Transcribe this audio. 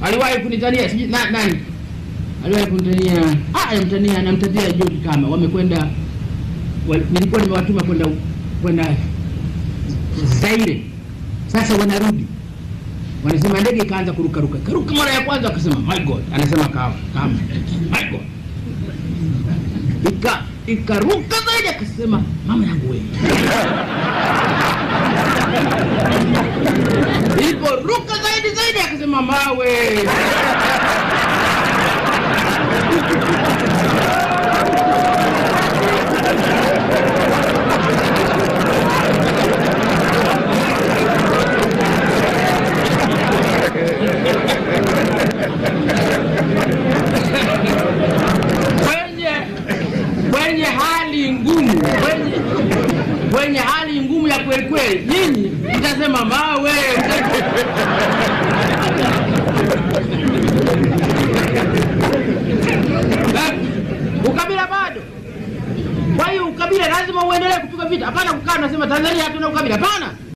aliwahi kunitania siji nani aliwahi kunitania namtania John kama wamekwenda nilikuwa nimewatuma kwenda Zaire. Sasa wanarudi wanasema ndege ikaanza kuruka mara ya kwanza akasema my god, anasema kama my god, ikaruka zaidi akasema mama yangu wewe. Iliporuka zaidi akasema mawe. Kwenye hali ngumu ya kweli nyinyi mtasema mawe. Ukabila bado. Kwa hiyo ukabila lazima uendelee kupiga vita. Hapana kukaa nasema Tanzania hatuna ukabila. Hapana.